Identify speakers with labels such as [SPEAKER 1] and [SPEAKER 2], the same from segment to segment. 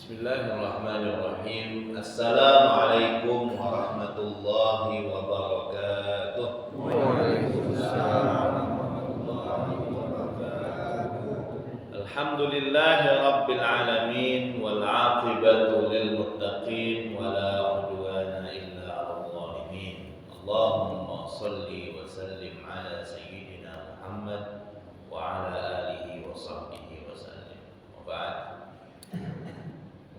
[SPEAKER 1] Bismillahirrahmanirrahim. Assalamualaikum warahmatullahi wabarakatuh.
[SPEAKER 2] Waalaikumsalam warahmatullahi wabarakatuh.
[SPEAKER 1] Alhamdulillahi rabbil alamin wal 'aqibatu lil muttaqin wa la 'udwana illa 'alal zalimin. Allahumma shalli wa sallim ala sayyidina Muhammad wa ala alihi wa sahbihi wa sallim. Wa ba'd.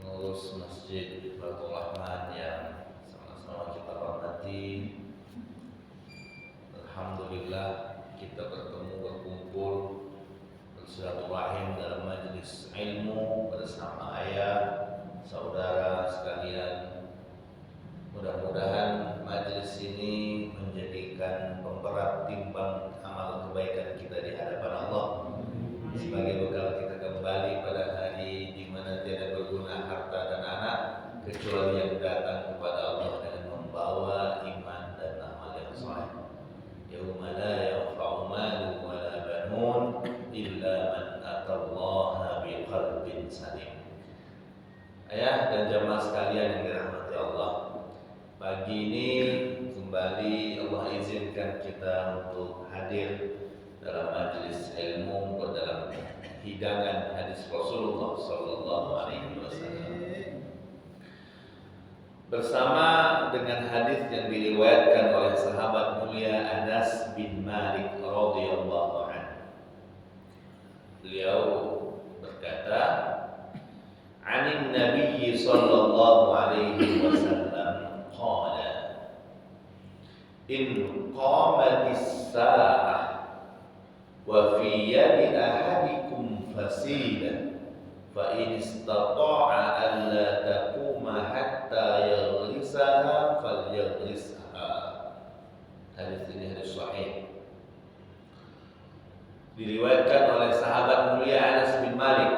[SPEAKER 1] Pengurus Masjid Baitur Rahman yang sama-sama kita hormati, alhamdulillah kita berkumpul bersilaturahim dalam majelis ilmu bersama ayah, saudara sekalian. Mudah-mudahan majelis ini menjadikan pemberat timbang amal kebaikan kita di hadapan Allah, sebagai bekal kita kembali pada hari di mana tiada berguna harta dan anak kecuali yang datang kepada Allah dengan membawa iman dan amal yang saleh. Yauma la yanfa'u malun wa la banun illa man atallaha biqalbin salim. Ayah dan jamaah sekalian yang dirahmati Allah, pagi ini kembali Allah izinkan kita untuk hadir dalam majelis ilmu dalam hidangan hadis Rasulullah sallallahu alaihi wasallam, bersama dengan hadis yang diriwayatkan oleh sahabat mulia Anas bin Malik radhiyallahu anhu. Beliau berkata, "Anin Nabi sallallahu alaihi wasallam qala, in qamatis sa'ah wa fi yadi ahadikum fasilah fa in istata'a an la taquma hatta yaghrisaha falyagrisha." Hadis ini hadis sahih, diriwayatkan oleh sahabat mulia Anas bin Malik.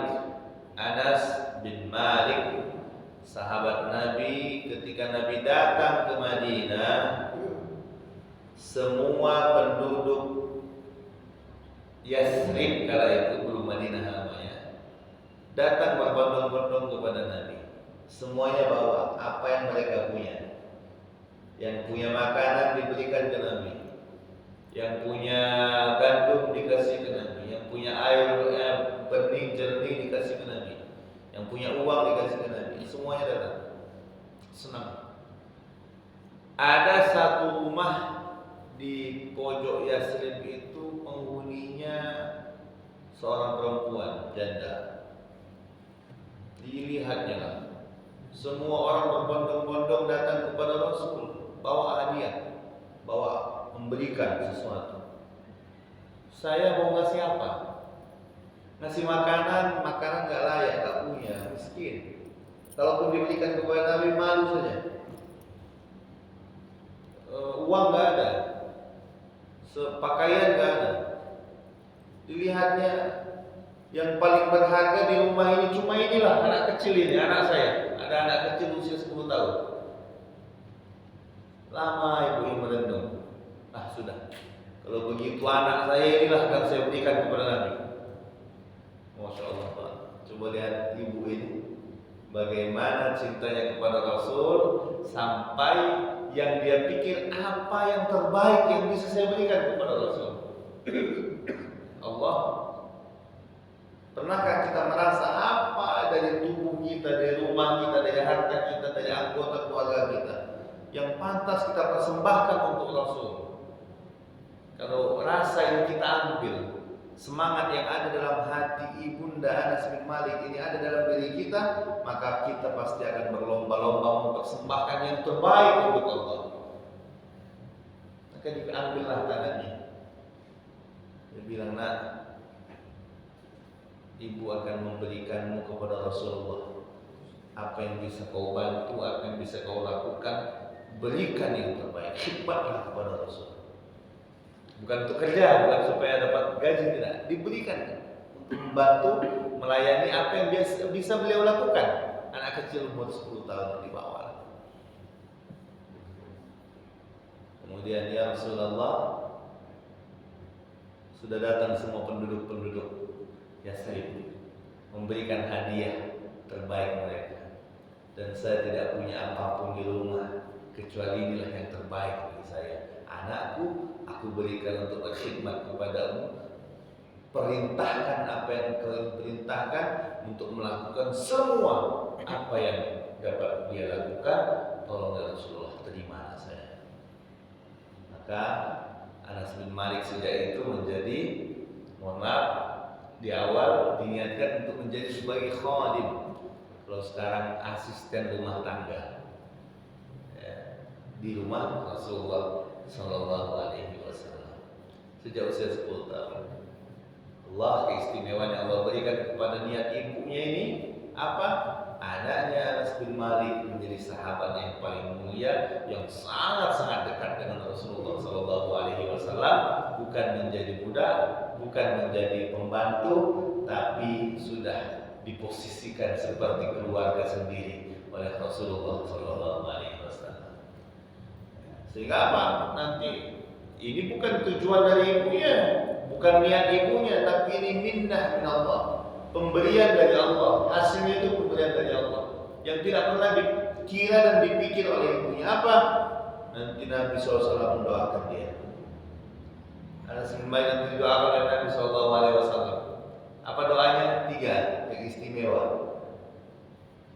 [SPEAKER 1] Anas bin Malik, sahabat Nabi, ketika Nabi datang ke Madinah, semua penduduk Yasrib kala itu, belum Madinah namanya, datang berbondong-bondong kepada Nabi. Semuanya bawa apa yang mereka punya. Yang punya makanan diberikan ke Nabi, yang punya gandum dikasih ke Nabi, yang punya air bening jernih dikasih ke Nabi, yang punya uang dikasih ke Nabi. Semuanya datang, senang. Ada satu rumah di pojok Yasrib itu, penghuninya seorang perempuan janda. Dilihatnya lah, semua orang berbondong-bondong datang kepada Rasul, bawa hadiah, bawa memberikan sesuatu. Saya mau ngasih apa? Ngasih makanan gak layak, gak punya, miskin. Kalaupun diberikan kepada Nabi, malu saja. Uang gak ada, pakaian gak ada. Dilihatnya yang paling berharga di rumah ini cuma inilah, anak kecil ini, anak saya. Ada anak kecil usia 10 tahun. Lama ibu ini merenung. Sudah, kalau begitu anak saya inilah akan saya berikan kepada Nabi. Masya Allah, Pak. Coba lihat ibu ini, bagaimana cintanya kepada Rasul, sampai yang dia pikir apa yang terbaik yang bisa saya berikan kepada Rasul. Allah, pernahkah kita merasa apa dari tubuh kita, dari rumah kita, dari harta kita, dari anggota keluarga kita yang pantas kita persembahkan untuk Rasul? Kalau rasa ini kita ambil, semangat yang ada dalam hati ibunda Anas bin Malik ini ada dalam diri kita, maka kita pasti akan berlomba-lomba mempersembahkan yang terbaik untuk Allah. Maka diambillah tangannya. Dia bilang, "Nak, ibu akan memberikanmu kepada Rasulullah. Apa yang bisa kau bantu, apa yang bisa kau lakukan, berikan yang terbaik. Khidmatlah kepada Rasul." Bukan untuk kerja, bukan supaya dapat gaji, tidak. Diberikan untuk membantu, melayani apa yang bisa beliau lakukan. Anak kecil umur 10 tahun dibawa. Kemudian, "Ya Rasulullah, sudah datang semua penduduk-penduduk Yasrib memberikan hadiah terbaik mereka. dan saya tidak punya apapun di rumah kecuali inilah yang terbaik bagi saya. Anakku, aku berikan untuk berkhidmat kepadamu. Perintahkan apa yang kau perintahkan untuk melakukan semua apa yang dapat dia lakukan. Tolong ya Rasulullah, terimalah saya. Maka Anas bin Malik sejak itu menjadi, mohon maaf, di awal diniatkan untuk menjadi sebagai khadim. Kalau sekarang asisten rumah tangga ya, di rumah Rasulullah Sallallahu Alaihi Wasallam sejak usia 10 tahun. Allah, keistimewaan yang Allah berikan kepada niat ibunya ini apa? Anaknya Anas bin Malik menjadi sahabat yang paling mulia, yang sangat-sangat dekat dengan Rasulullah Sallallahu Alaihi Wasallam. Bukan menjadi budak, bukan menjadi pembantu, tapi sudah diposisikan seperti keluarga sendiri oleh Rasulullah Sallallahu Alaihi Wasallam. Sehingga apa? Nanti ini bukan tujuan dari ibunya, bukan niat ibunya, tapi ini minnah min Allah, pemberian dari Allah. Hasilnya itu pemberian dari Allah yang tidak pernah dikira dan dipikir oleh ibunya. Apa? Nanti Nabi SAW mendoakan dia. Anas bin Malik nanti didoakan oleh Nabi SAW. Apa doanya? 3 yang istimewa.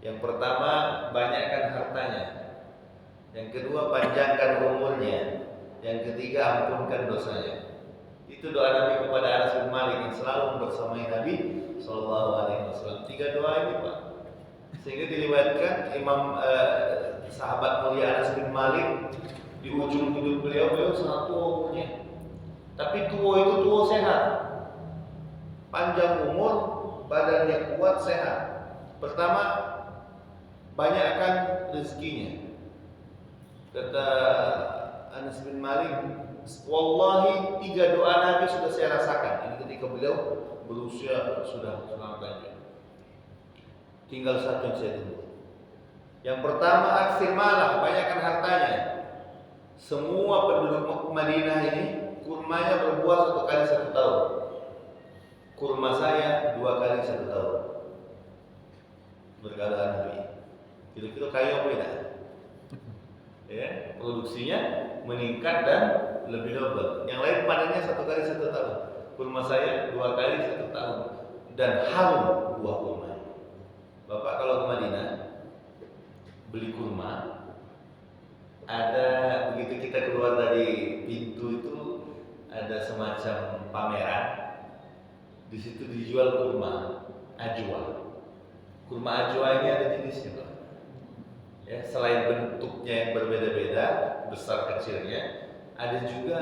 [SPEAKER 1] Yang pertama, banyakkan hartanya. Yang kedua, panjangkan umurnya. Yang ketiga, ampunkan dosanya. Itu doa Nabi kepada Anas bin Malik yang selalu bersamai Nabi Sallallahu Alaihi Wasallam. 3 doa ini, Pak. Sehingga diriwayatkan Imam sahabat mulia Anas bin Malik di ujung hidup beliau sangat tua umurnya. Tapi tua itu tua sehat, panjang umur, badannya kuat, sehat. Pertama, banyakkan rezekinya. Kata Anas bin Malik, wallahi 3 doa Nabi sudah saya rasakan. Ini ketika beliau berusia sudah sangat lanjut. Tinggal 1 yang saya tunggu. Yang pertama, aksir malah, banyakkan hartanya. Semua penduduk Madinah ini kurmanya berbuah 1 kali 1 tahun. Kurma saya 2 kali 1 tahun. Berkata Nabi, kira-kira kayu beda. Ya, produksinya meningkat dan lebih double. Yang lain panennya 1 kali 1 tahun. Kurma saya 2 kali 1 tahun dan harum buah kurma. Bapak kalau ke Madinah beli kurma, ada begitu kita keluar dari pintu itu ada semacam pameran. Di situ dijual kurma ajwa. Kurma ajwa ini ada jenisnya, Pak. Ya, selain bentuknya yang berbeda-beda, besar kecilnya, ada juga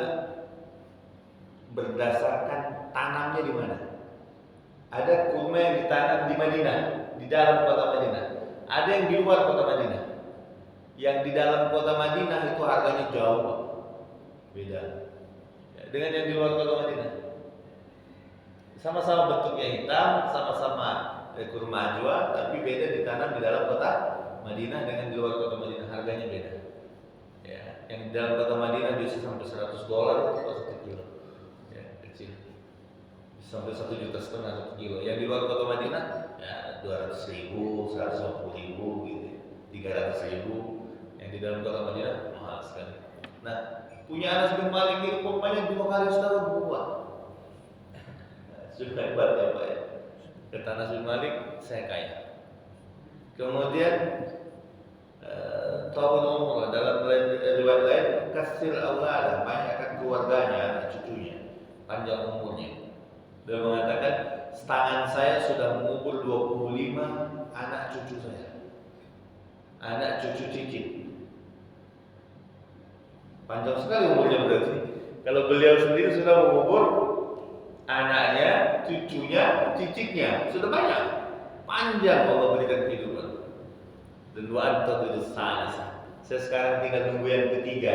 [SPEAKER 1] berdasarkan tanamnya di mana. Ada kurma yang ditanam di Madinah, di dalam kota Madinah. Ada yang di luar kota Madinah. Yang di dalam kota Madinah itu harganya jauh, Pak. Beda ya, dengan yang di luar kota Madinah. Sama-sama bentuknya hitam, sama-sama kurma ajwa, tapi beda ditanam di dalam kota Madinah dengan di luar kota Madinah, harganya beda. Ya, yang di dalam kota Madinah bisa sampai $100 untuk 1 kilo. Ya, kecil. Bisa sampai 1,5 juta 1 kilo. Yang di luar kota Madinah ya 200.000, 150.000 gitu. 300.000. Yang di dalam kota Madinah mahal sekali. Nah, punya Anas bin Malik ini kurmanya 2 kali setahun berbuah. Sudah hebat ya, Pak ya. Kata Anas bin Malik, saya kaya. Kemudian tahun umur dalam riwayat lain kasir aulad, banyakkan keluarganya, anak cucunya, panjang umurnya. Dia mengatakan tangan saya sudah mengubur 25 anak cucu saya, anak cucu cicit. Panjang sekali umurnya berarti. Kalau beliau sendiri sudah mengubur anaknya, cucunya, cicitnya, sudah banyak. Panjang Allah berikan kehidupan. Dan doa itu salah. Saya sekarang tinggal nunggu yang ketiga,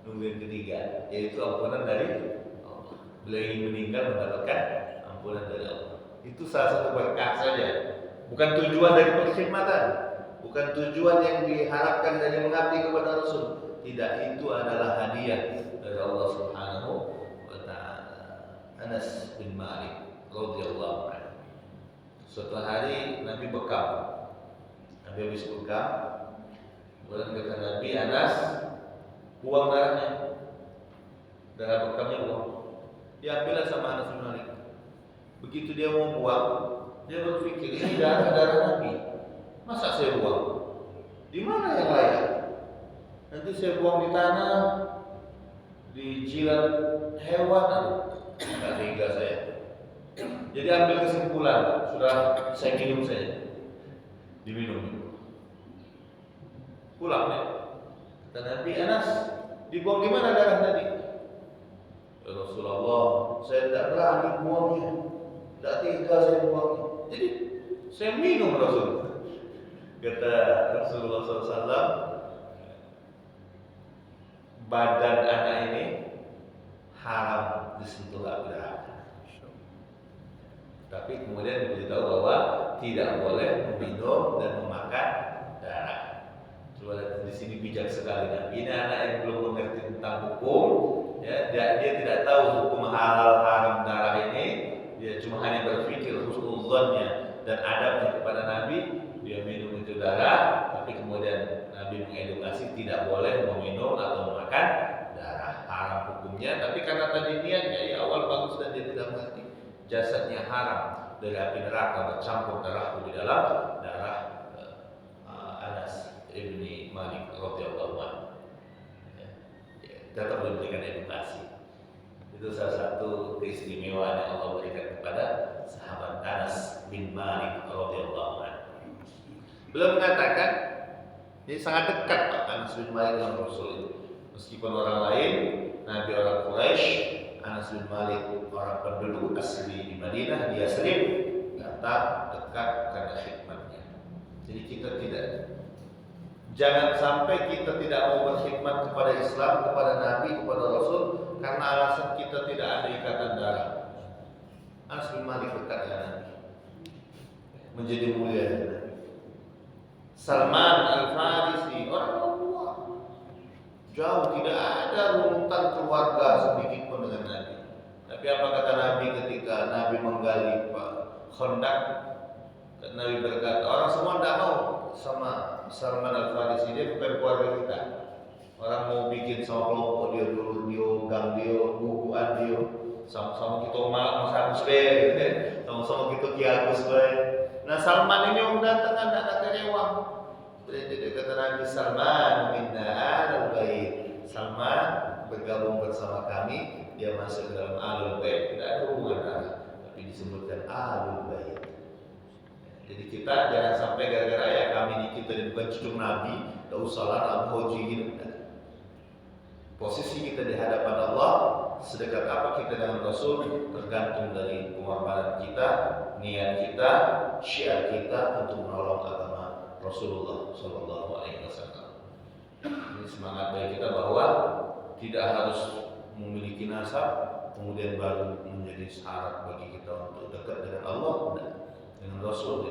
[SPEAKER 1] nunggu yang ketiga, yaitu ampunan dari Allah. Beliau ingin meninggal mendapatkan ampunan dari Allah. Itu salah satu berkah saja. Bukan tujuan dari perkhidmatan, bukan tujuan yang diharapkan dari mengabdi kepada Rasul. Tidak, itu adalah hadiah dari Allah Subhanahu wa Ta'ala. Anas bin Malik radhiyallahu anhu. Suatu hari Nabi bekam Nabi habis bekam, kemudian kata Nabi, Anas, buang darahnya, darah bekamnya buang. Diambillah sama Anas bin Malik. Begitu dia mau buang, dia berpikir, ini darah Nabi, masa saya buang? Di mana yang layak? Nanti saya buang di tanah, di jilat hewan, nggak tega saya. Jadi ambil kesimpulan, sudah saya minum saja, diminum. Pulang deh. Kata Nabi, Anas, dibuang di mana darah tadi? Ya Rasulullah, saya tidak berani buangnya, tidak tega saya buangnya. Jadi saya minum Rasul. Kata Rasulullah SAW, badan anak ini haram disentuh api neraka. Tapi kemudian diberitahu bahwa tidak boleh meminum dan memakan darah. Coba di sini bijak sekali Nabi. Ini anak yang belum mengerti tentang hukum, ya, dia tidak tahu hukum halal haram darah ini. Dia cuma hanya berpikir husnuzannya dan adabnya kepada Nabi. Dia minum itu darah, tapi kemudian Nabi mengedukasi tidak boleh meminum atau memakan darah, haram hukumnya. Tapi karena tadi niatnya ya awal bagus dan dia tidak mengerti, jasadnya haram dari api neraka bercampur darahku di dalam darah Anas ibni Malik radhiyallahu anhu. Tetap diberikan edukasi. Itu salah satu keistimewaan yang Allah berikan kepada sahabat Anas bin Malik radhiyallahu anhu. Beliau mengatakan, ini sangat dekat Pak Anas bin Malik dengan Rasul. Meskipun orang lain, Nabi orang Quraisy, Anas bin Malik orang penduduk asli di Madinah, dia sering datang dekat karena khidmatnya. Jadi kita jangan sampai kita tidak mau berkhidmat kepada Islam, kepada Nabi, kepada Rasul karena alasan kita tidak ada ikatan darah. Anas bin Malik dekat dengan Nabi, menjadi mulia dengan Nabi. Salman Al-Farisi orang tua, jauh tidak ada runutan keluarga sedikit pun dengan Nabi. Tapi apa kata Nabi ketika Nabi menggali Khandaq? Nabi berkata, orang semua tidak mau sama Salman Al-Farisi, dia bukan keluarga kita. Orang mau bikin sama kelompok dia dulu, dia gang dia, guguan dia, sama-sama kita Mas Agus be, sama-sama kita Ki Agus be. Nah Salman ini orang datang anak kerewang. Jadi kata Nabi, Salman minna al-bait. Salman bergabung bersama kami, dia masuk dalam alul bait. Tidak ada hubungan darah, tapi disebutkan alul bait. Jadi kita jangan sampai gara-gara ayah kami ini kita dan bukan cucu Nabi, tidak usahlah Abu Haji. Posisi kita di hadapan Allah, sedekat apa kita dengan Rasul tergantung dari pengorbanan kita, niat kita, syiar kita untuk menolong agama Rasulullah Shallallahu Alaihi Wasallam. Ini semangat bagi kita bahwa tidak harus memiliki nasab kemudian baru menjadi syarat bagi kita untuk dekat dengan Allah, dengan Rasul.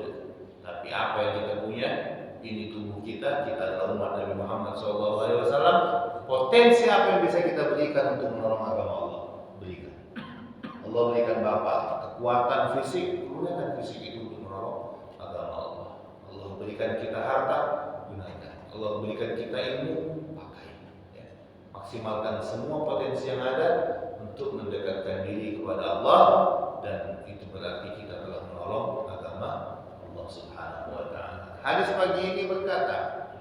[SPEAKER 1] Tapi apa yang kita punya, ini tubuh kita adalah umat Nabi Muhammad SAW. Potensi apa yang bisa kita berikan untuk menolong agama Allah? Berikan. Allah berikan bapak kekuatan fisik, gunakan fisik itu untuk menolong agama Allah. Allah berikan kita harta, gunakan. Allah berikan kita ilmu, pakai. Ya. Maksimalkan semua potensi yang ada untuk mendekatkan diri kepada Allah, dan itu berarti kita telah menolong agama Allah Subhanahu wa taala. Hadis pagi ini berkata,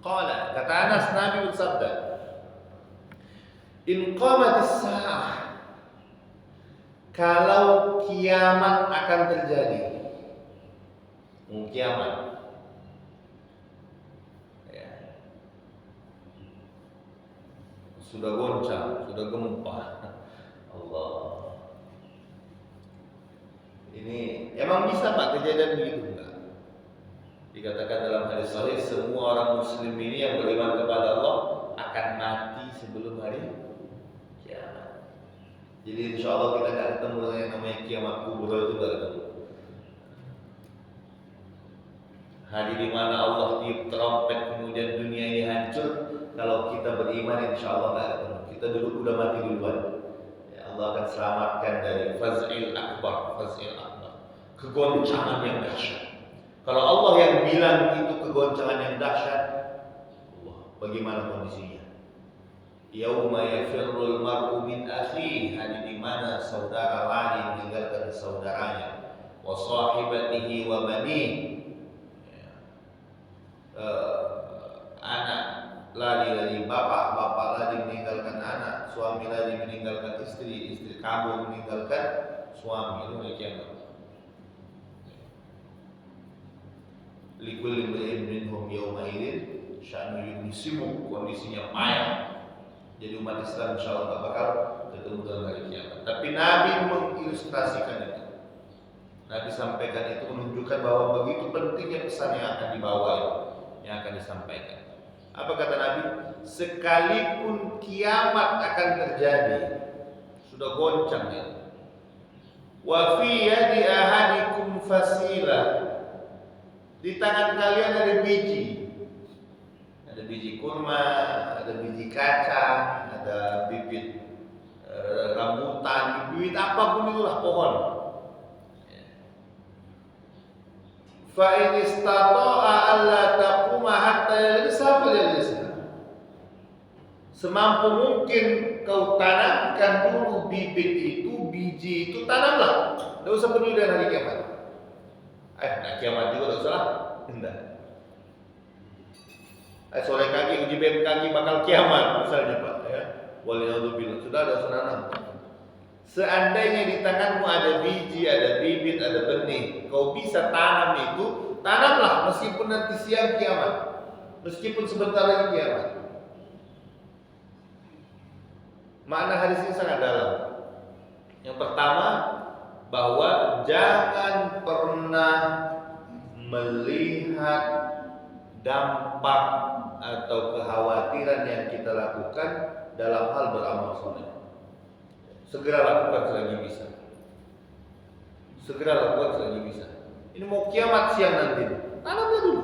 [SPEAKER 1] qala, kata Anas, Nabi bersabda, in qamatis sa'ah, kalau kiamat akan terjadi, kiamat, ya, sudah goncang, sudah gempa, Allah. Ini emang bisa Pak kejadian begitu enggak? Dikatakan dalam hadis sahih, semua orang muslim ini yang beriman kepada Allah akan mati sebelum hari kiamat. Jadi insya Allah kita akan ketemu dengan yang namanya kiamat kubur, itu enggak ketemu. Hari di mana Allah tiup trompet kemudian dunia ini hancur, kalau kita beriman insya Allah enggak ketemu. Kita dulu udah mati duluan. Ya, Allah akan selamatkan dari faz'il akbar, kegoncangan yang dahsyat. Kalau Allah yang bilang itu kegoncangan yang dahsyat, bagaimana kondisinya? Yauma yafirrul mar'u min akhihi, hari di mana saudara lari meninggalkan saudaranya, wa sahibatihi wa banihi, anak lari dari bapak, bapak lari meninggalkan anak, suami lari meninggalkan istri, istri kabur meninggalkan suami. Itu demikian. Likulli imri'in minhum yawma idzin sya'nu yughsimu, kondisinya payah. Jadi umat Islam insyaallah tak bakal ketemu dalam hari kiamat. Tapi Nabi mengilustrasikan itu. Nabi sampaikan itu menunjukkan bahwa begitu pentingnya pesan yang akan dibawa itu, yang akan disampaikan. Apa kata Nabi? Sekalipun kiamat akan terjadi, sudah goncang ya. Wa fi yadi ahadikum fasila, di tangan kalian ada biji. Ada biji kurma, ada biji kacang, ada bibit rambutan, bibit apapun itulah pohon. Fa in istata'a alla taquma hatta yalisa falyalisa. Semampu mungkin kau tanamkan dulu bibit itu, biji itu tanamlah. Tidak usah peduli dengan hari kiamat. Nah kiamat juga tidak usah. Tidak. Sore kaki uji BMKG bakal kiamat misalnya Pak ya. Waliyadzubillah, sudah ada senanam. Seandainya di tanganmu ada biji, ada bibit, ada benih, kau bisa tanam itu, tanamlah meskipun nanti siang kiamat, meskipun sebentar lagi kiamat. Makna hadis ini sangat dalam. Yang pertama, bahwa jangan pernah melihat dampak atau kekhawatiran yang kita lakukan dalam hal beramal soleh. Segera lakukan selagi bisa. Segera lakukan selagi bisa. Ini mau kiamat siang nanti, tanamlah dulu.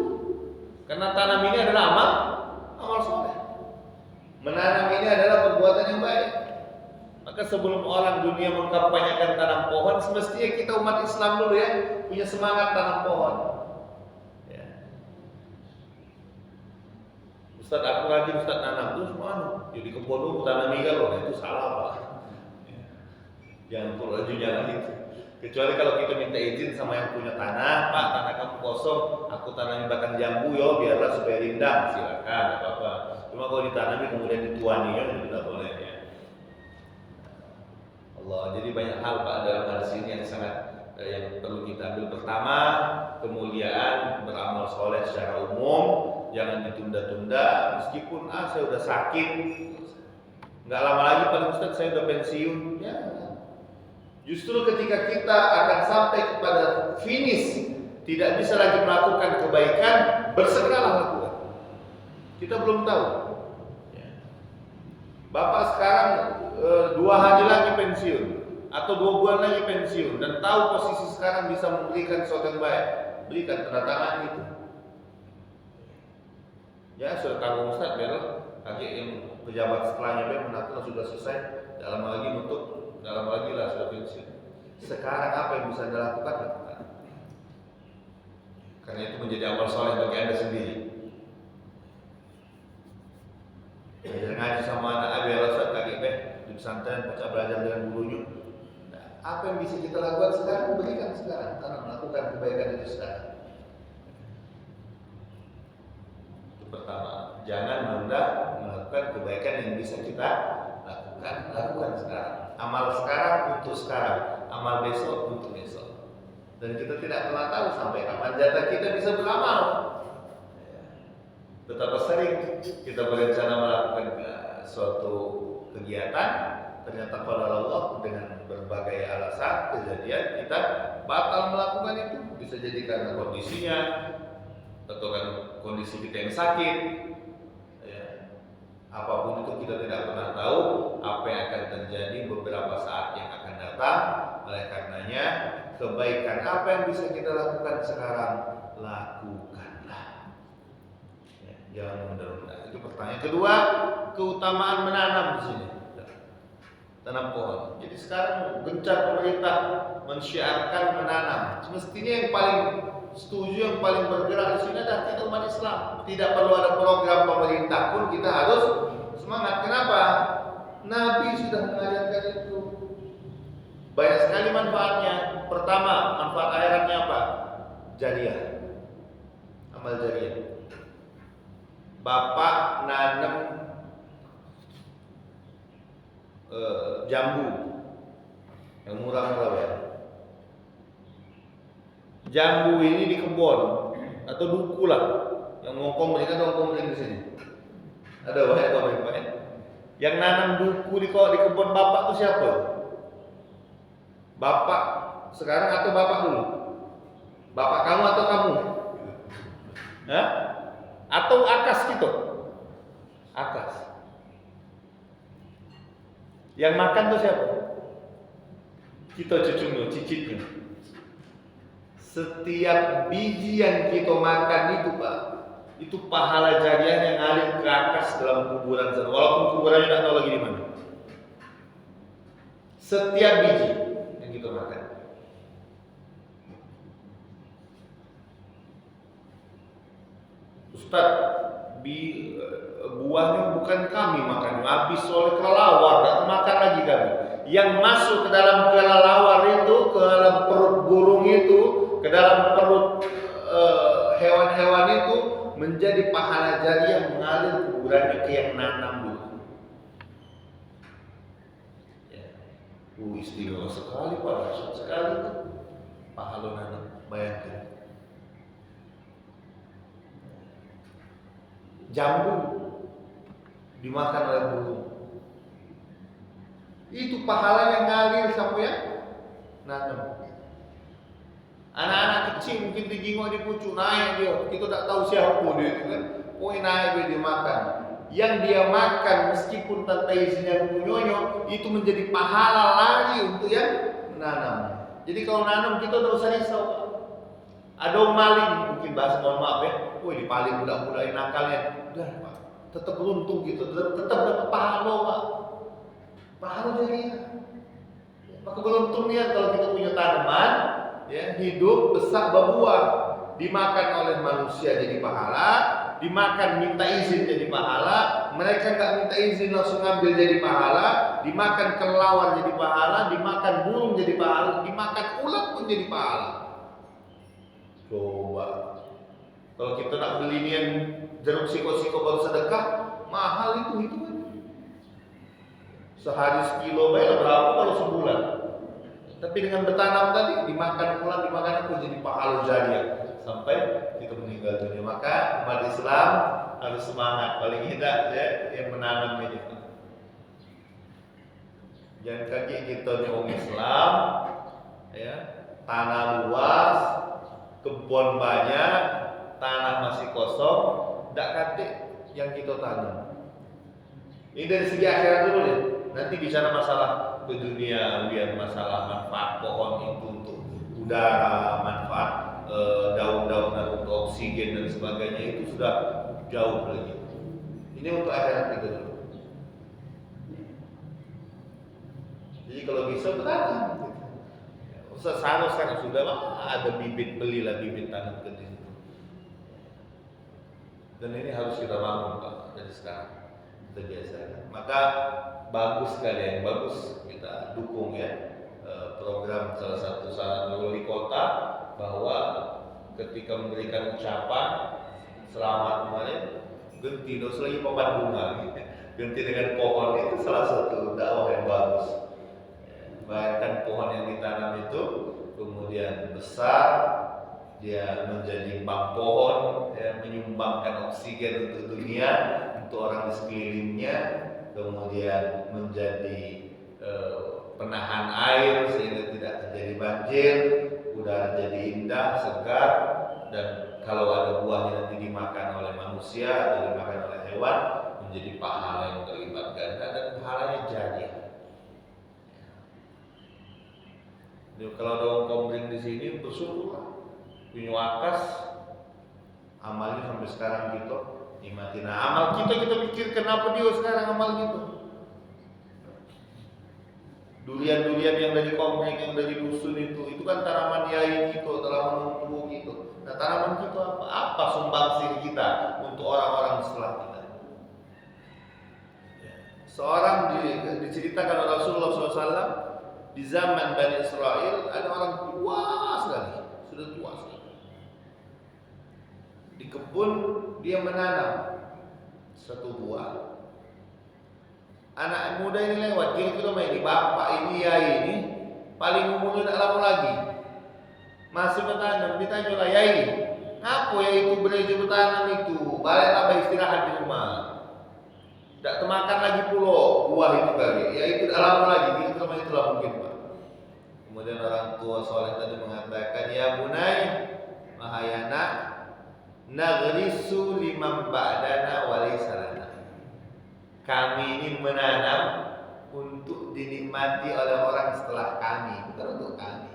[SPEAKER 1] Karena tanam ini adalah amal soleh. Menanam ini adalah perbuatan yang baik. Maka sebelum orang dunia mengkampanyekan tanam pohon, semestinya kita umat Islam dulu ya punya semangat tanam pohon. Ya. Ustaz aku rajin Ustaz nanam terus mana? Jadi kebun dulu tanam ikan loh, itu salah Pak. Jangan perlu nyala itu. Kecuali kalau kita minta izin sama yang punya tanah, Pak tanah kamu kosong, aku tanami batang jambu yo biarlah supaya rindang, silakan apa-apa. Cuma kalau ditanami kemudian dituani ya tidak boleh ya. Allah, jadi banyak hal Pak dalam hadis ini yang sangat yang perlu kita ambil. Pertama, kemuliaan beramal soleh secara umum, jangan ditunda-tunda. Meskipun saya udah sakit, nggak lama lagi paling Ustaz saya udah pensiun, ya. Justru ketika kita akan sampai kepada finish, tidak bisa lagi melakukan kebaikan, bersegeralah lakukan. Kita belum tahu. Bapak sekarang 2 hari lagi pensiun atau 2 bulan lagi pensiun dan tahu posisi sekarang bisa memberikan sesuatu yang baik, berikan tanda tangan itu. Ya sudah tanggung Ustaz biar kaki yang pejabat setelahnya biar mengatur sudah selesai, dalam lagi nutup, dalam lagi lah sudah pensiun. Sekarang apa yang bisa Anda lakukan? Lakukan. Karena itu menjadi amal soleh bagi Anda sendiri. Belajar ngaji sama anak abi alasan kaki di pesantren baca belajar dengan gurunya. Nah, apa yang bisa kita lakukan sekarang? Berikan sekarang, karena melakukan kebaikan itu sekarang. Itu pertama, jangan menunda melakukan kebaikan yang bisa kita lakukan sekarang. Amal sekarang untuk sekarang, amal besok untuk besok. Dan kita tidak pernah tahu sampai kapan jatah kita bisa beramal. Betapa sering kita berencana melakukan suatu kegiatan, ternyata pada Allah dengan berbagai alasan kejadian kita batal melakukan itu. Bisa jadi karena kondisinya atau kan kondisi kita yang sakit. Ya. Apapun itu kita tidak pernah tahu apa yang akan terjadi beberapa saat yang akan datang. Oleh karenanya kebaikan apa yang bisa kita lakukan sekarang, lakukan. Jangan menunda-nunda. Itu pertanyaan. Kedua, keutamaan menanam di sini. Tanam pohon. Jadi sekarang gencar pemerintah mensyiarkan menanam. Semestinya yang paling setuju, yang paling bergerak di sini Islam. Tidak perlu ada program pemerintah pun kita harus semangat. Kenapa? Nabi sudah mengajarkan itu. Banyak sekali manfaatnya. Pertama, manfaat akhiratnya apa? Jariah. Amal jariah. Bapak nanam jambu yang murah-murah ya. Jambu ini di kebun atau duku lah. Yang ngokong mereka di sini. Ada banyak banyak. Yang nanam duku di kebun bapak itu siapa? Bapak sekarang atau bapak dulu? Bapak kamu atau kamu? Hah? Atau akas gitu? Akas. Yang makan tuh siapa? Kita cucunya, cicitnya. Setiap biji yang kita makan itu Pak, itu pahala jariah yang ngalir ke akas dalam kuburan sana. Walaupun kuburannya tidak tahu lagi di mana. Setiap biji yang kita makan. Ustaz, buahnya bukan kami makan, habis oleh kelelawar, tidak makan lagi kami. Yang masuk ke dalam kelelawar itu, ke dalam perut burung itu, ke dalam perut hewan-hewan itu menjadi pahala jariah mengalir kuburannya ke yang nanam dulu. Ya. Istimewa sekali Pak, dahsyat sekali itu pahala nanam. Bayangkan. Jambu dimakan oleh burung. Itu pahalanya ngalir sampai yang nanam. Anak-anak kecil mungkin dijingok di pucuk naik dia. Kita tak tahu siapa dia itu kan. Naik dia makan. Yang dia makan meskipun tanpa izin yang punyanya itu menjadi pahala lagi untuk yang menanam. Jadi kalau nanam kita tidak usah risau. Ada maling mungkin bahasa mohon maaf ya. Dipaling budak-budak yang nakalnya. Udah Pak, tetap beruntung gitu, tetap dapat pahala Pak. Pahala jariah. Maka beruntung niat kalau kita punya tanaman, ya, hidup, besar, berbuah, dimakan oleh manusia jadi pahala, dimakan minta izin jadi pahala, mereka nggak minta izin langsung ngambil jadi pahala, dimakan kelelawar jadi pahala, dimakan burung jadi pahala, dimakan ulat pun jadi pahala. Coba. Kalau kita nak beli nian jeruk siko-siko baru sedekah, mahal itu kan. Sehari sekilo bayar berapa kalau sebulan. Tapi dengan bertanam tadi dimakan ulang, dimakan aku jadi pahala jariah sampai kita meninggal dunia. Maka umat Islam harus semangat paling tidak ya yang menanam ini. Jangan kaki kita orang Islam ya, tanah luas, kebun banyak, tanah masih kosong, tidak katik yang kita tanam. Ini dari segi akhirat dulu ya. Nanti bicara masalah keduniawian, masalah manfaat pohon itu untuk udara, manfaat daun-daunan untuk oksigen dan sebagainya itu sudah jauh lagi. Ini untuk akhirat kita dulu. Jadi kalau bisa bertanam. Seharusnya sudah ada bibit, belilah bibit tanam ke situ. Dan ini harus kita bangun Pak dari sekarang. Kita biasakan. Maka bagus sekali, yang bagus kita dukung ya program salah satu saran wali kota bahwa ketika memberikan ucapan selamat kemarin ganti dos lagi papan bunga ganti dengan pohon, itu salah satu dakwah yang bagus. Bayangkan pohon yang ditanam itu kemudian besar, dia menjadi bank pohon, ya, menyumbangkan oksigen untuk dunia, untuk orang di sekelilingnya, kemudian menjadi penahan air sehingga tidak terjadi banjir, udara jadi indah, segar, dan kalau ada buahnya nanti dimakan oleh manusia atau dimakan oleh hewan, menjadi pahala yang berlipat ganda dan pahalanya jariah. Jadi kalau ada orang komplain di sini bersyukur, punya akas, amalnya sampai sekarang gitu nikmati. Nah amal kita pikir kenapa dia sekarang amal gitu. Durian-durian yang dari komplek, yang dari dusun itu kan tanaman yai gitu, tanaman umpu gitu. Nah, tanaman kita apa? Apa sumbangsi kita untuk orang-orang setelah kita? Seorang diceritakan oleh Rasulullah SAW di zaman Bani Israel ada orang tua sekali, sudah tua sekali. Di kebun dia menanam satu buah. Anak muda ini lewat, kira-kira ini bapak ini ya ini paling umurnya tidak lama lagi, masih bertanam. Ditanya lah ya ini, ngapa ya itu berejo bertanam itu? Baliklah istirahat di rumah. Tidak termakan lagi pulau buah itu kali. Ya itu tidak lama lagi, kira-kira itulah mungkin pak. Kemudian orang tua soleh tadi mengatakan, ya bunai, mahayana, nagrisu liman ba'dana walaysa lana. Kami ini menanam untuk dinikmati oleh orang setelah kami, bukan untuk kami.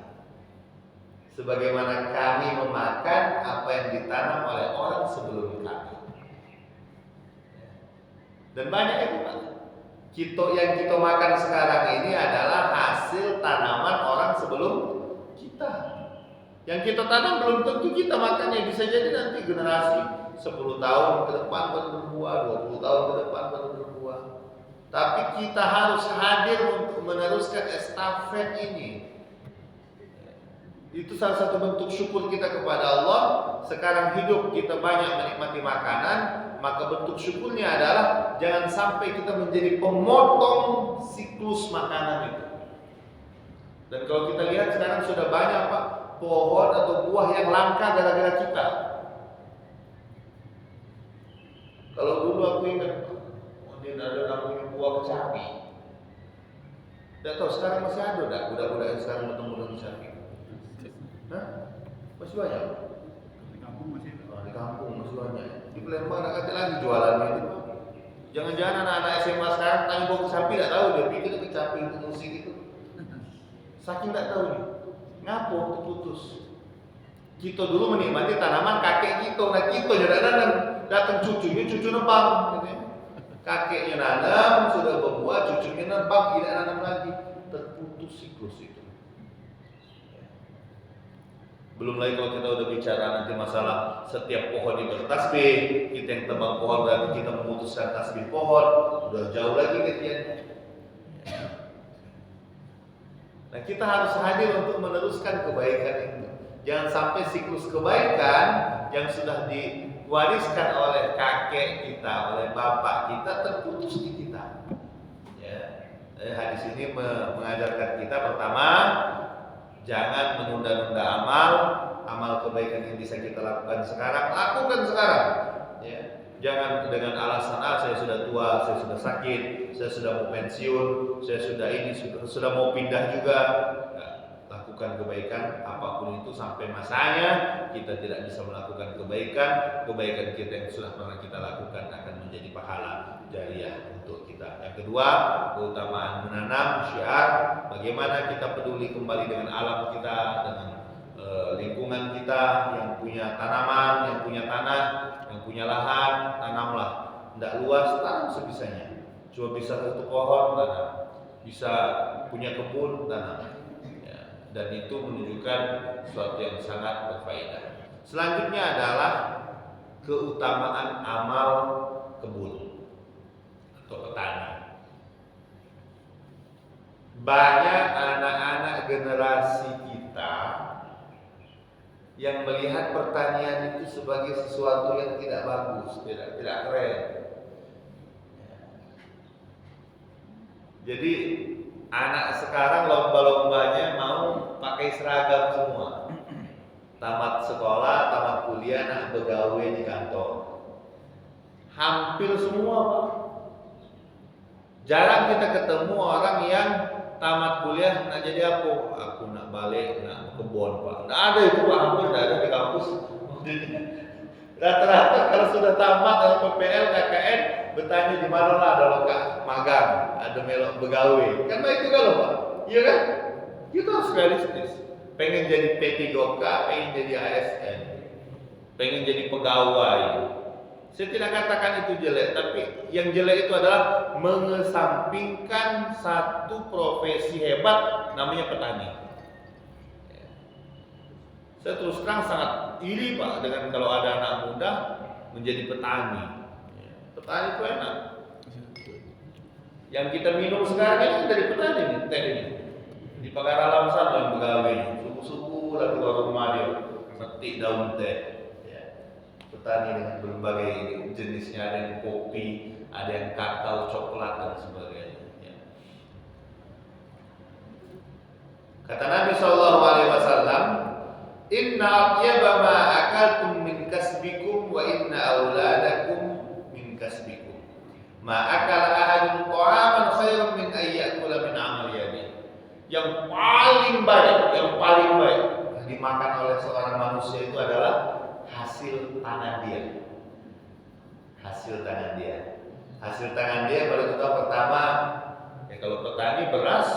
[SPEAKER 1] Sebagaimana kami memakan apa yang ditanam oleh orang sebelum kami. Dan banyak itu Pak. Yang kita makan sekarang ini adalah hasil tanaman orang sebelum kita. Yang kita tanam belum tentu kita makannya, bisa jadi nanti generasi 10 tahun ke depan baru berbuah, 20 tahun ke depan baru berbuah. Tapi kita harus hadir untuk meneruskan estafet ini. Itu salah satu bentuk syukur kita kepada Allah. Sekarang hidup kita banyak menikmati makanan, maka bentuk syukurnya adalah jangan sampai kita menjadi pemotong siklus makanan itu. Dan kalau kita lihat sekarang sudah banyak Pak, pohon atau buah yang langka gara-gara kita. Kalau dulu aku ingat, ini ada namanya buah kecapi. Tidak tahu sekarang masih ada enggak budak-budak yang sekarang bertemu dengan kecapi? Hah? Masih banyak?
[SPEAKER 2] Di kampung masih ada.
[SPEAKER 1] Oh, di kampung masih banyak. Di Palembang nak kata lagi jualannya itu. Jangan-jangan anak-anak SMA sekarang tanya buah kecapi tidak tahu, dia pikir itu kecapi untuk musik itu. Saking tidak tahu nih. Ngapo putus. Kita dulu menikmati tanaman kakek kita, nah kita jadi nanam, datang cucunya cucu nembang, gitu ya. Kakeknya nanam sudah berbuah, cucunya nembang, tidak nanam lagi, terputus siklus itu. Belum lagi kalau kita udah bicara nanti masalah setiap pohon itu bertasbih, kita yang tebang pohon berarti kita memutuskan tasbih pohon, udah jauh lagi kejadiannya. Nah kita harus hadir untuk meneruskan kebaikan itu. Jangan sampai siklus kebaikan yang sudah diwariskan oleh kakek kita, oleh bapak kita terputus di kita. Ya. Hadis ini mengajarkan kita pertama, jangan menunda-nunda amal kebaikan yang bisa kita lakukan sekarang, lakukan sekarang. Ya. Jangan dengan alasan saya sudah tua, saya sudah sakit, saya sudah mau pensiun, saya sudah ini, sudah mau pindah juga. Lakukan kebaikan apapun itu sampai masanya kita tidak bisa melakukan kebaikan kita yang sudah pernah kita lakukan akan menjadi pahala jariah untuk kita. Yang kedua, keutamaan menanam, syiar, bagaimana kita peduli kembali dengan alam kita, dengan lingkungan kita, yang punya tanaman, yang punya tanah, yang punya lahan, tanamlah. Tidak luas, tanam sebisanya. Cuma bisa satu pohon, tanam. Bisa punya kebun, tanam. Dan itu menunjukkan sesuatu yang sangat berfaedah. Selanjutnya adalah keutamaan amal kebun atau petani. Banyak anak-anak generasi kita yang melihat pertanian itu sebagai sesuatu yang tidak bagus, tidak keren. Jadi anak sekarang lomba-lombanya mau pakai seragam semua. Tamat sekolah, tamat kuliah, nak begawe di kantor. Hampir semua Pak. Jarang kita ketemu orang yang tamat kuliah nak jadi apa? Aku nak balik, nak kebun Pak. Nggak ada itu Pak, hampir nggak ada di kampus. Rata-rata kalau sudah tamat atau PPL, KKN, bertanya di mana lah ada lokal magang, ada melok begawe. Kan baik juga loh Pak. Iya kan? Kita harus realistis. Pengen jadi P3K, pengen jadi ASN, pengen jadi pegawai. Saya tidak katakan itu jelek, tapi yang jelek itu adalah mengesampingkan satu profesi hebat namanya petani. Saya terus terang sangat iri Pak dengan kalau ada anak muda menjadi petani. Ya, petani itu enak. Yang kita minum sekarang ini dari petani nih, teh ini. Di pagar alam sana yang pegawai. Subuh-subuh lah keluar rumah dia metik daun teh. Ya. Petani dengan berbagai jenisnya, ada yang kopi, ada yang kakao, coklat dan sebagainya. Ya. Kata Nabi SAW, Inna atyaba ma akaltum min kasbikum wa inna auladakum min kasbikum. Ma akala ahadun ta'aman khairan min ayyakula min amal yadi. Yang paling baik yang dimakan oleh seorang manusia itu adalah hasil tangan dia. Hasil tangan dia. Hasil tangan dia baru kita pertama, ya kalau petani beras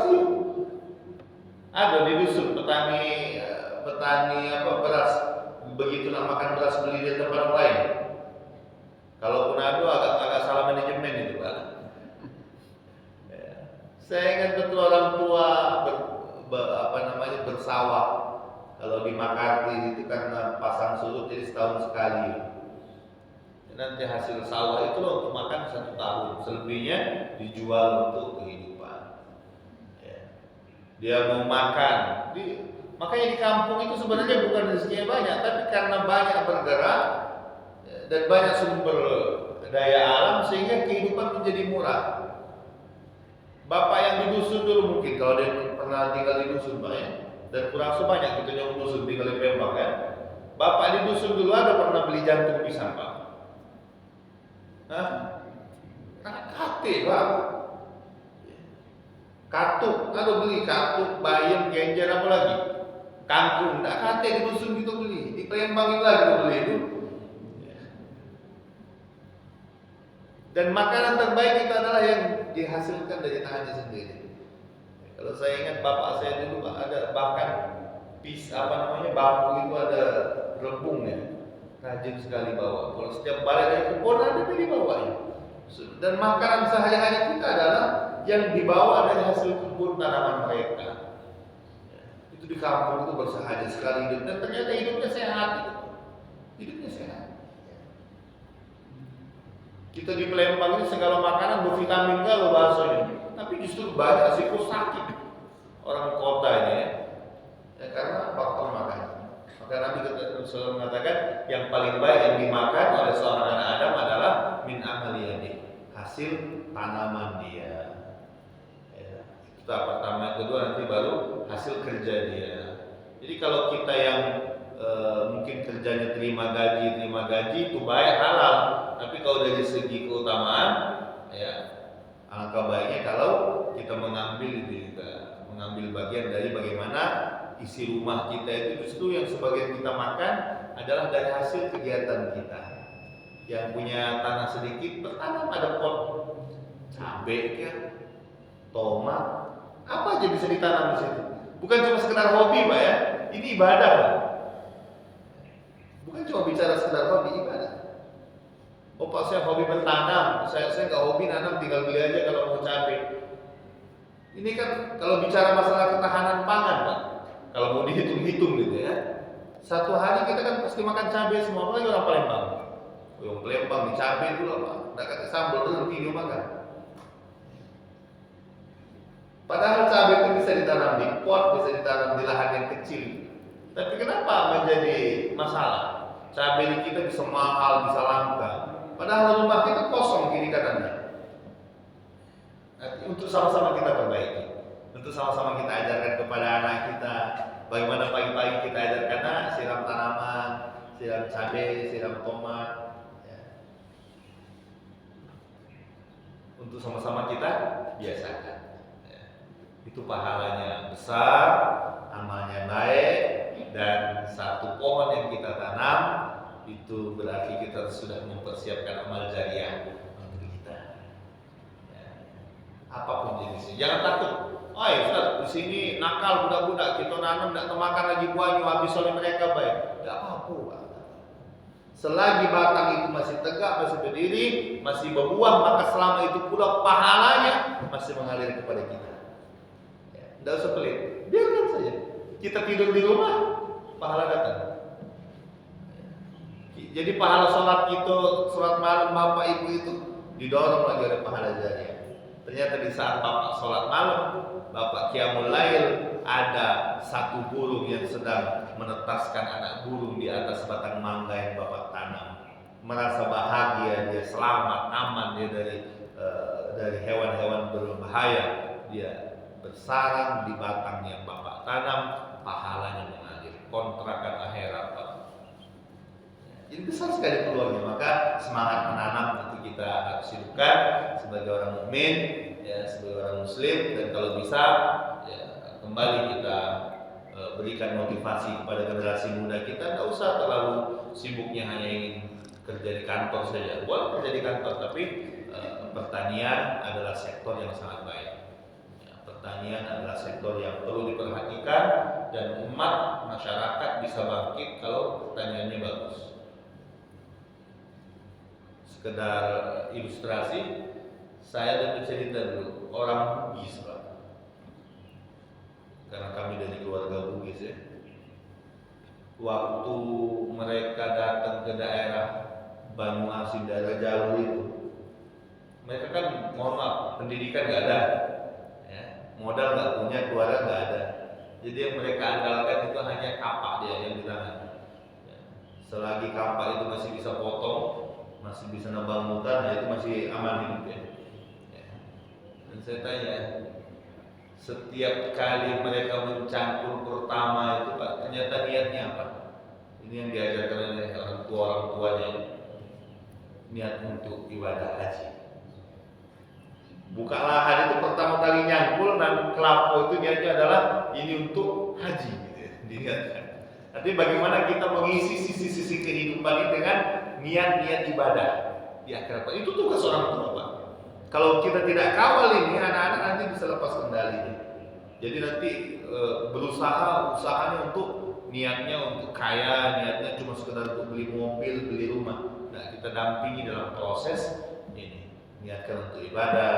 [SPEAKER 1] dulu. Ada di dusun petani beras, begitu nak makan beras beli di tempat lain. Kalaupun ada agak salah manajemen itu Pak. Ya. Saya ingat betul orang tua bersawah. Kalau di Makarti itu kan pasang surut jadi setahun sekali. Nanti hasil sawah itu untuk makan 1 tahun, selebihnya dijual untuk kehidupan. Dia mau makan, makanya di kampung itu sebenarnya bukan rezekinya banyak, tapi karena banyak bergerak dan banyak sumber daya alam sehingga kehidupan menjadi murah. Bapak yang di dusun dulu mungkin kalau dia pernah tinggal di dusun Pak ya, dan kurang sebanyak gitu yang dusun tinggal di Palembang ya. Bapak di dusun dulu ada pernah beli jantung pisang Pak? Hah? Kate Pak. Katuk, ada beli katuk, bayam, genjer apa lagi? Kangkung, tak kate di dusun kita beli, di Palembang lagi kita beli itu. Dan makanan terbaik itu adalah yang dihasilkan dari tangannya sendiri. Kalau saya ingat bapak saya dulu ada bahkan bambu itu ada rebungnya, rajin sekali bawa. Kalau setiap balik dari kebun ada dibawanya. Dan makanan sehari-hari kita adalah yang dibawa dari hasil kebun tanaman mereka. Itu di kampung itu bersahaja sekali hidup dan ternyata hidupnya sehat. Hidupnya sehat. Kita di Palembang ini segala makanan bervitamin kalau bahasanya, tapi justru banyak siku sakit orang kota ini ya karena faktor makan. Maka Nabi selalu mengatakan yang paling baik yang dimakan oleh seorang anak Adam adalah min amali yadi, hasil tanaman dia. Itu tahap pertama, yang kedua nanti baru hasil kerja dia. Jadi kalau kita yang mungkin kerjanya terima gaji itu baik halal, tapi kalau dari segi keutamaan ya alangkah baiknya kalau kita mengambil bagian dari bagaimana isi rumah kita itu justru yang sebagian kita makan adalah dari hasil kegiatan kita. Yang punya tanah sedikit bertanam, ada pot cabai tomat, apa aja bisa ditanam di situ. Bukan cuma sekedar hobi Pak ya, ini ibadah Pak. Bukan cuma bicara sekedar hobi, ibadah. Oh Pak saya hobi bertanam, saya nggak hobi nanam, tinggal beli aja kalau mau cabai. Ini kan kalau bicara masalah ketahanan pangan Pak, kalau mau dihitung-hitung gitu ya, satu hari kita kan pasti makan cabai semua, apalagi orang Palembang. Yang Palembang di cabai dulu Pak, nggak kata sambal dulu video makan. Padahal cabai itu bisa ditanam di pot, bisa ditanam di lahan yang kecil. Tapi kenapa menjadi masalah? Cabai di kita bisa mahal, bisa langka. Padahal rumah kita kosong kiri kanannya. Untuk sama-sama kita perbaiki, untuk sama-sama kita ajarkan kepada anak kita bagaimana pagi-pagi kita ajarkan anak siram tanaman, siram cabai, siram tomat. Ya. Untuk sama-sama kita biasakan. Ya. Itu pahalanya besar, amalnya baik, dan satu pohon yang kita tanam itu berarti kita sudah mempersiapkan amal jariah untuk kita. Ya. Apapun jenisnya, jangan takut. Oh ya Ustaz, di sini nakal budak-budak, kita nanam tidak kemakan lagi buahnya, habis oleh mereka baik. Tidak apa-apa. Selagi batang itu masih tegak, masih berdiri, masih berbuah, maka selama itu pula pahalanya masih mengalir kepada kita. Tidak usah pelit, biarkan saja. Kita tidur di rumah, pahala datang. Jadi pahala sholat itu, sholat malam bapak ibu itu didorong lagi oleh pahala jariah. Ternyata di saat bapak sholat malam, bapak qiyamul lail, ada satu burung yang sedang menetaskan anak burung di atas batang mangga yang bapak tanam. Merasa bahagia, dia selamat, aman dia dari hewan-hewan berbahaya. Dia bersarang di batang yang bapak tanam, pahalanya mengalir, kontrakan akhirat Pak. Jadi besar sekali peluangnya. Maka semangat menanam itu kita harus hidupkan sebagai orang mukmin, ya, sebagai orang muslim, dan kalau bisa ya, kembali kita berikan motivasi kepada generasi muda kita. Tidak usah terlalu sibuknya hanya ingin kerja di kantor saja. Boleh kerja di kantor, tapi pertanian adalah sektor yang sangat baik. Ya, pertanian adalah sektor yang perlu diperhatikan, dan umat masyarakat bisa bangkit kalau pertaniannya bagus. Sekedar ilustrasi, saya dapat cerita dulu orang Bugis Pak, karena kami dari keluarga Bugis ya. Waktu mereka datang ke daerah Banyuasin, daerah jalur itu, mereka kan mohon maaf pendidikan nggak ada, ya, modal nggak punya, keluarga nggak ada. Jadi yang mereka andalkan itu hanya kapak dia yang di tangan. Ya. Selagi kapak itu masih bisa potong, masih bisa nambang hutan, ya itu masih aman hidup ya. Dan saya tanya, setiap kali mereka mencangkul pertama itu Pak, ternyata niatnya apa? Ini yang diajarkan oleh orang tuanya, niat untuk ibadah haji. Buka lahan itu pertama kali nyangkul dan kelapa itu niatnya adalah ini untuk haji, gitu ya, diniatkan. Nanti bagaimana kita mengisi sisi-sisi kehidupan ini dengan niat-niat ibadah di akhirat Pak. Itu tugas orang tua Pak. Kalau kita tidak kawal ini, anak-anak nanti bisa lepas kendali. Jadi nanti usahanya untuk niatnya untuk kaya, niatnya cuma sekedar untuk beli mobil, beli rumah. Nah, kita dampingi dalam proses ini. Niatkan untuk ibadah.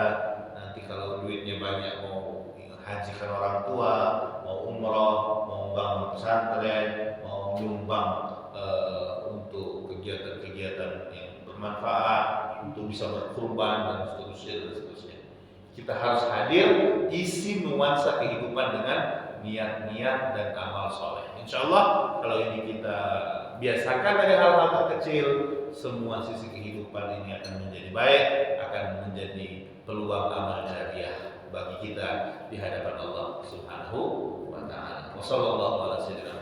[SPEAKER 1] Nanti kalau duitnya banyak mau hajikan orang tua, mau umroh, mau bangun pesantren, mau nyumbang untuk kegiatan-kegiatan yang bermanfaat, untuk bisa berkurban dan seterusnya. Kita harus hadir, isi nuansa kehidupan dengan niat-niat dan amal soleh. Insya Allah kalau ini kita biasakan dari hal-hal kecil, semua sisi kehidupan ini akan menjadi baik, akan menjadi peluang amal jariah bagi kita di hadapan Allah Subhanahu wa Ta'ala. Wassalamualaikum warahmatullahi wabarakatuh.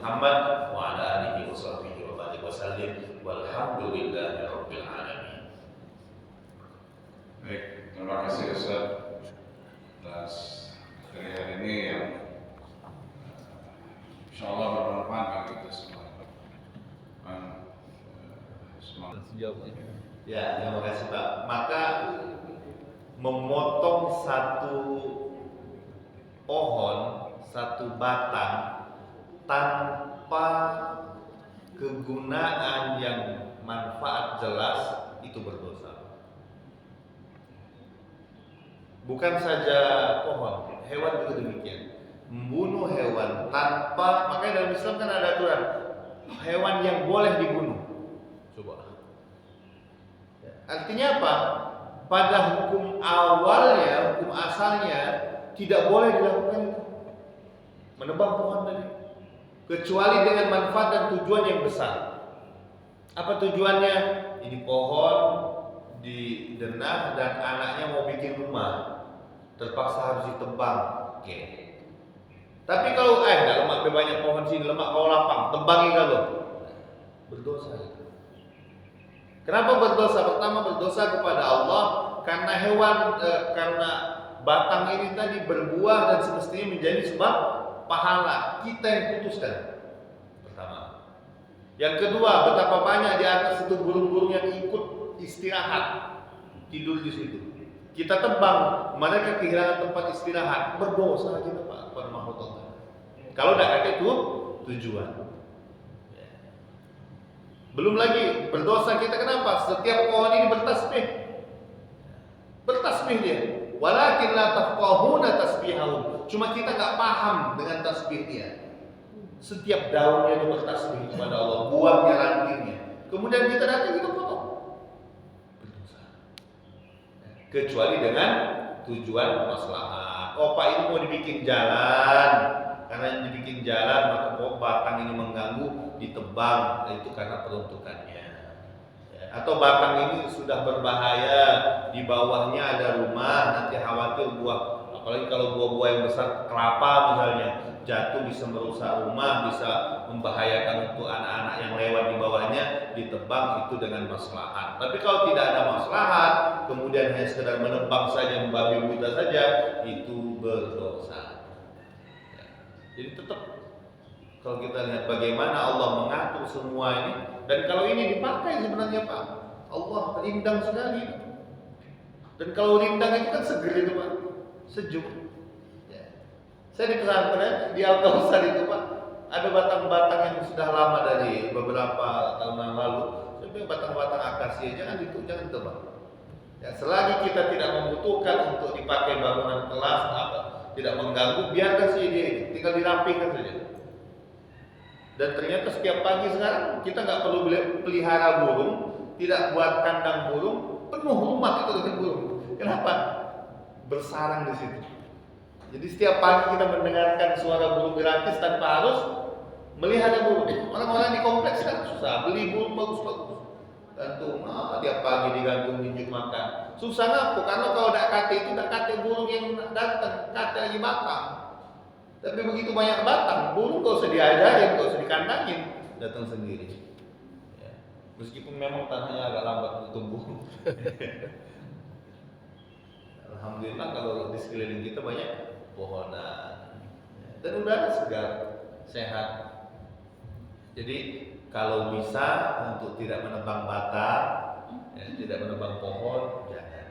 [SPEAKER 1] Walhamdulillahirabbil alamin.
[SPEAKER 3] Baik, terima kasih Ustaz atas materi hari ini yang insya Allah bermanfaat bagi kita semua.
[SPEAKER 1] Ya, terima kasih Pak. Maka memotong satu pohon, satu batang tanpa kegunaan yang manfaat jelas itu berdosa. Bukan saja pohon, hewan juga demikian. Membunuh hewan tanpa, makanya dalam Islam kan ada aturan hewan yang boleh dibunuh. Coba. Artinya apa? Pada hukum awalnya, hukum asalnya tidak boleh dilakukan itu. Menebang pohon tadi. Kecuali dengan manfaat dan tujuan yang besar. Apa tujuannya? Ini pohon didenah dan anaknya mau bikin rumah, terpaksa harus ditebang. Oke. Tapi kalau lemak banyak pohon sini, lemak kau lapang, tebangi kalau berdosa itu. Kenapa berdosa? Pertama berdosa kepada Allah karena karena batang ini tadi berbuah dan semestinya menjadi sebab pahala, kita yang putuskan. Pertama. Yang kedua, betapa banyak di atas itu burung-burung yang ikut istirahat, tidur di situ. Kita tebang, mereka kehilangan tempat istirahat, berdosa kita Pak kepada makhluk Allah. Kalau tidak ada itu tujuan. Belum lagi berdosa kita kenapa? Setiap pohon ini bertasbih. Bertasbih dia. Walakin la tafqahuna tasbihahum. Cuma kita enggak paham dengan tasbih dia. Setiap daunnya itu bertasbih kepada Allah, buahnya rantingnya. kemudian kita datang kita potong, berdosa. Kecuali dengan tujuan maslahat. Oh Pak, ini mau dibikin jalan, karena dibikin jalan maka batang ini mengganggu, ditebang, itu karena peruntukannya. Atau batang ini sudah berbahaya, di bawahnya ada rumah, nanti khawatir buah, apalagi kalau buah-buah yang besar, kelapa misalnya, jatuh bisa merusak rumah, bisa membahayakan untuk anak-anak yang lewat di bawahnya, ditebang, itu dengan maslahat. Tapi kalau tidak ada maslahat, kemudian hanya sekedar menebang saja, membabi buta saja, itu berdosa. Jadi tetap kalau kita lihat bagaimana Allah mengatur semua ini, dan kalau ini dipakai sebenarnya Pak, Allah rindang sekali. Dan kalau rindang itu kan seger itu Pak, sejuk. Ya. Saya di pesantren di Al-Kausar itu Pak, ada batang-batang yang sudah lama dari beberapa tahun yang lalu. Saya bilang batang-batang akasia jangan ditebang. Ya, selagi kita tidak membutuhkan untuk dipakai bangunan kelas apa, tidak mengganggu, biarkan saja dia ini, tinggal dirapikan saja. Dan ternyata setiap pagi sekarang kita nggak perlu pelihara burung, tidak buat kandang burung, penuh rumah itu dengan burung. Kenapa? Bersarang di situ. Jadi setiap pagi kita mendengarkan suara burung gratis tanpa harus melihara burung. Orang-orang di kompleks kan susah beli burung bagus-bagus. Gantung, tiap pagi digantung minjuk makan. Susah ngapa? Karena kalau tidak kate itu tidak kate burung yang datang, kate lagi makan. Tapi begitu banyak batang, burung gak usah diajarin, gak usah dikandangin, datang sendiri. Ya. Meskipun memang tanahnya agak lambat untuk tumbuh. Alhamdulillah kalau di sekeliling kita banyak pohonan dan udara segar, sehat. Jadi kalau bisa untuk tidak menebang batang, ya, tidak menebang pohon, jangan.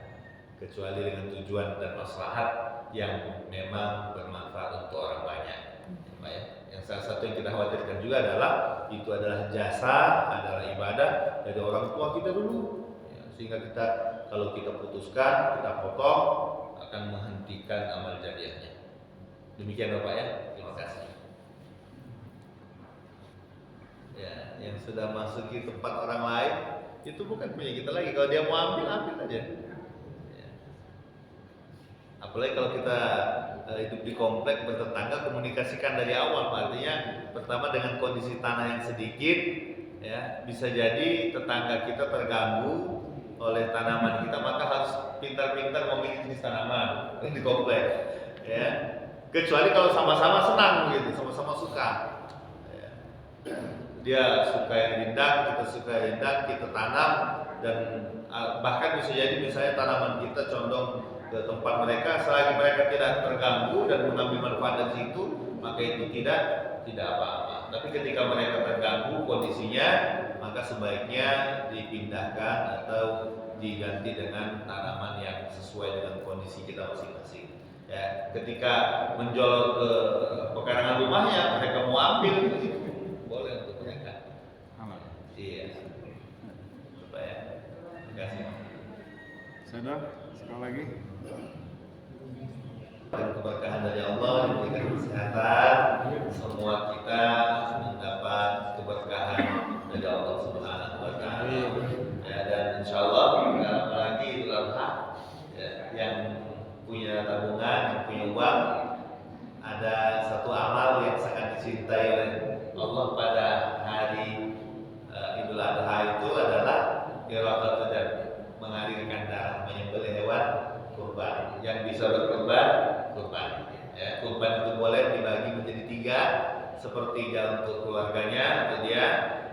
[SPEAKER 1] Kecuali dengan tujuan dan maslahat yang memang bermanfaat untuk orang banyak. Ya. Yang salah satu yang kita khawatirkan juga adalah itu adalah jasa, adalah ibadah dari orang tua kita dulu. Ya, sehingga kita kalau kita putuskan, kita potong, akan menghentikan amal jariahnya. Demikian Bapak ya, terima kasih. Ya, yang sudah masuk di tempat orang lain itu bukan punya kita lagi. Kalau dia mau ambil, ambil aja. Ya. Apalagi kalau kita hidup di komplek bertetangga, komunikasikan dari awal. Artinya pertama dengan kondisi tanah yang sedikit, ya bisa jadi tetangga kita terganggu oleh tanaman kita, maka harus pintar-pintar memilih jenis tanaman di komplek. Ya. Kecuali kalau sama-sama senang gitu, sama-sama suka. Ya. Dia suka yang rindang, kita suka yang rindang, kita tanam, dan bahkan bisa jadi misalnya tanaman kita condong ke tempat mereka, selagi mereka tidak terganggu dan mengambil manfaat dari situ, maka itu tidak apa-apa. Tapi ketika mereka terganggu kondisinya, maka sebaiknya dipindahkan atau diganti dengan tanaman yang sesuai dengan kondisi kita masing-masing. Ya, ketika menjual ke pekarangan rumahnya, mereka mau ambil itu boleh untuk mereka.
[SPEAKER 2] Aman.
[SPEAKER 1] Iya. Coba ya. Terima kasih.
[SPEAKER 2] Sudah, sekali lagi.
[SPEAKER 1] Dan keberkahan dari Allah, diberikan kesehatan, semua kita mendapat keberkahan dari Allah Subhanahu wa Ta'ala. Ya, dan insyaallah lagi Idul Adha, ya, yang punya tabungan, yang punya uang, ada satu amal yang sangat dicintai oleh Allah pada hari Idul Adha itu adalah iraqatul dam, mengalirkan darah, menyembelih hewan kurban. Yang bisa berkurban, kurban. Ya, kurban itu boleh dibagi menjadi 3, sepertiga untuk keluarganya atau dia,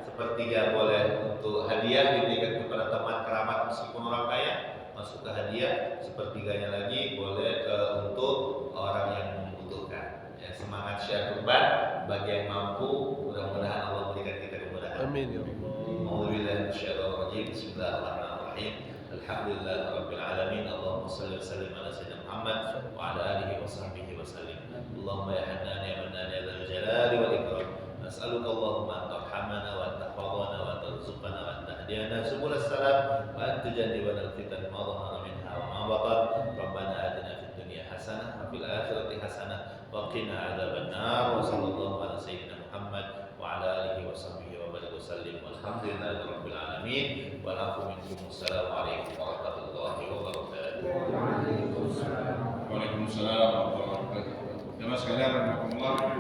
[SPEAKER 1] sepertiga boleh untuk hadiah diberikan kepada teman kerabat meskipun orang kaya, masuk ke hadiah, sepertiganya lagi boleh untuk orang yang membutuhkan. Ya, semangat share kurban bagi yang mampu, mudah-mudahan Allah berikan kita kemudahan.
[SPEAKER 4] Amin ya Allah.
[SPEAKER 1] A'udzubillahi minasyaitonir rajim. Bismillahirrahmanirrahim. Alhamdulillahirabbil alamin. Allahumma shalli wa sallim ala sayyidina Muhammad wa ala alihi wa sahbihi wa sallim. Allahumma ya Hannan ya Mannan ya Dzal Jalali wal Ikram. Nas'aluka Allahumma an tarhamana wa an tahfazana wa an tarzuqana wa an tahdiyana subul salam wa an tujannibana al-fitan ma dhahara minha wa ma batan. Rabbana atina fid dunya hasanah wa fil akhirati hasanah wa qina adzabannar. Wa sallallahu ala sayyidina Muhammad wa ala alihi wa sahbihi wa barik wa sallim. Walhamdulillahirabbil alamin. Wa lakum minkum assalamualaikum warahmatullahi wabarakatuh.
[SPEAKER 3] Waalaikumsalam warahmatullahi wabarakatuh. Jemaah sekalian, rahimakumullah.